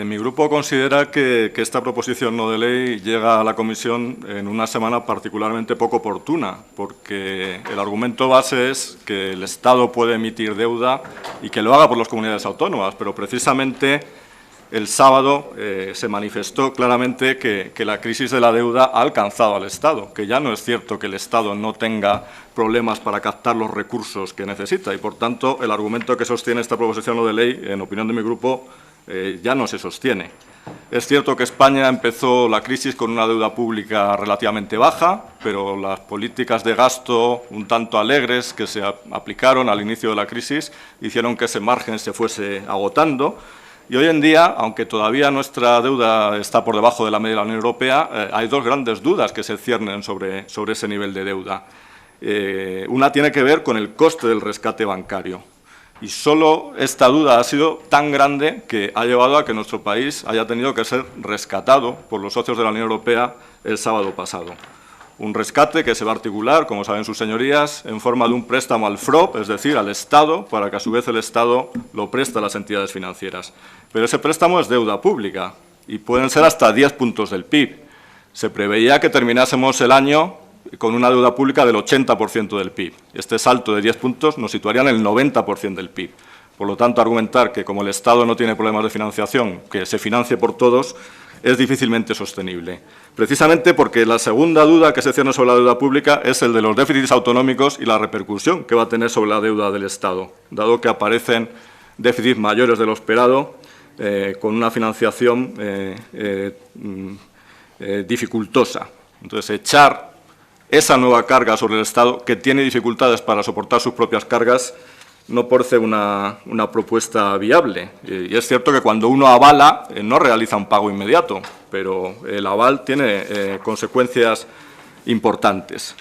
Mi grupo considera que esta proposición no de ley llega a la comisión en una semana particularmente poco oportuna, porque el argumento base es que el Estado puede emitir deuda y que lo haga por las comunidades autónomas, pero precisamente el sábado se manifestó claramente que la crisis de la deuda ha alcanzado al Estado, que ya no es cierto que el Estado no tenga problemas para captar los recursos que necesita y, por tanto, el argumento que sostiene esta proposición no de ley, en opinión de mi grupo, ya no se sostiene. Es cierto que España empezó la crisis con una deuda pública relativamente baja, pero las políticas de gasto un tanto alegres que se aplicaron al inicio de la crisis hicieron que ese margen se fuese agotando. Y hoy en día, aunque todavía nuestra deuda está por debajo de la media de la Unión Europea, hay dos grandes dudas que se ciernen sobre ese nivel de deuda. Una tiene que ver con el coste del rescate bancario. Y solo esta duda ha sido tan grande que ha llevado a que nuestro país haya tenido que ser rescatado por los socios de la Unión Europea el sábado pasado. Un rescate que se va a articular, como saben sus señorías, en forma de un préstamo al FROP, es decir, al Estado, para que a su vez el Estado lo preste a las entidades financieras. Pero ese préstamo es deuda pública y pueden ser hasta 10 puntos del PIB. Se preveía que terminásemos el año con una deuda pública del 80% del PIB. Este salto de 10 puntos nos situaría en el 90% del PIB. Por lo tanto, argumentar que como el Estado no tiene problemas de financiación, que se financie por todos, es difícilmente sostenible. Precisamente porque la segunda duda que se cierne sobre la deuda pública es el de los déficits autonómicos y la repercusión que va a tener sobre la deuda del Estado, dado que aparecen déficits mayores de lo esperado, con una financiación dificultosa. Entonces, echar esa nueva carga sobre el Estado, que tiene dificultades para soportar sus propias cargas, no parece una propuesta viable. Y es cierto que cuando uno avala, no realiza un pago inmediato, pero el aval tiene consecuencias importantes.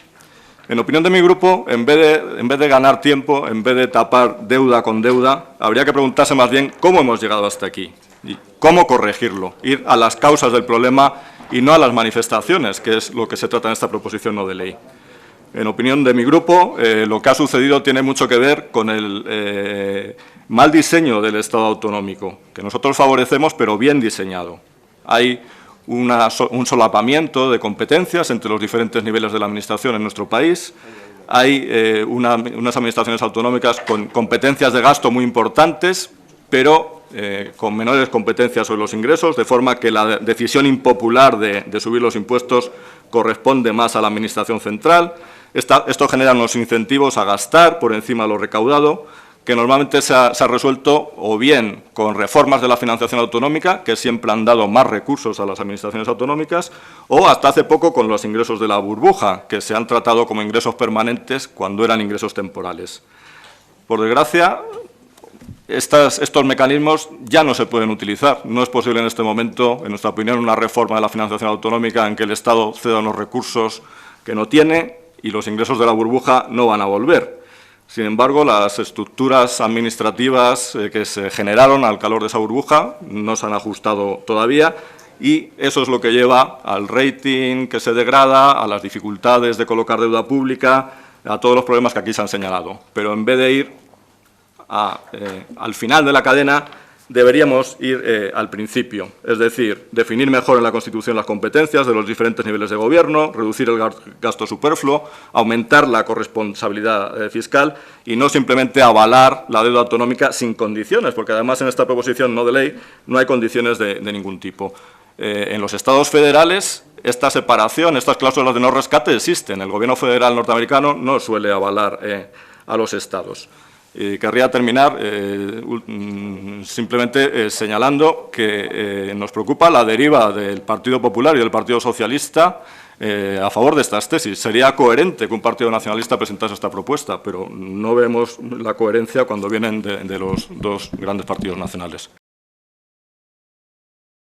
En opinión de mi grupo, en vez de ganar tiempo, en vez de tapar deuda con deuda, habría que preguntarse más bien cómo hemos llegado hasta aquí y cómo corregirlo, ir a las causas del problema y no a las manifestaciones, que es lo que se trata en esta proposición no de ley. En opinión de mi grupo, lo que ha sucedido tiene mucho que ver con el mal diseño del Estado autonómico, que nosotros favorecemos, pero bien diseñado. Hay un solapamiento de competencias entre los diferentes niveles de la Administración en nuestro país. Hay unas administraciones autonómicas con competencias de gasto muy importantes, pero con menores competencias sobre los ingresos, de forma que la decisión impopular de subir los impuestos corresponde más a la Administración central. Esto genera unos incentivos a gastar por encima de lo recaudado, que normalmente se ha resuelto o bien con reformas de la financiación autonómica, que siempre han dado más recursos a las administraciones autonómicas, o hasta hace poco con los ingresos de la burbuja, que se han tratado como ingresos permanentes cuando eran ingresos temporales. Por desgracia, estos mecanismos ya no se pueden utilizar. No es posible en este momento, en nuestra opinión, una reforma de la financiación autonómica en que el Estado ceda unos recursos que no tiene y los ingresos de la burbuja no van a volver. Sin embargo, las estructuras administrativas que se generaron al calor de esa burbuja no se han ajustado todavía y eso es lo que lleva al rating que se degrada, a las dificultades de colocar deuda pública, a todos los problemas que aquí se han señalado. Pero en vez de ir al final de la cadena, deberíamos ir al principio, es decir, definir mejor en la Constitución las competencias de los diferentes niveles de gobierno, reducir el gasto superfluo, aumentar la corresponsabilidad fiscal y no simplemente avalar la deuda autonómica sin condiciones, porque además en esta proposición no de ley no hay condiciones de ningún tipo. En los estados federales esta separación, estas cláusulas de no rescate existen. El gobierno federal norteamericano no suele avalar a los estados. Querría terminar simplemente señalando que nos preocupa la deriva del Partido Popular y del Partido Socialista a favor de estas tesis. Sería coherente que un partido nacionalista presentase esta propuesta, pero no vemos la coherencia cuando vienen de los dos grandes partidos nacionales.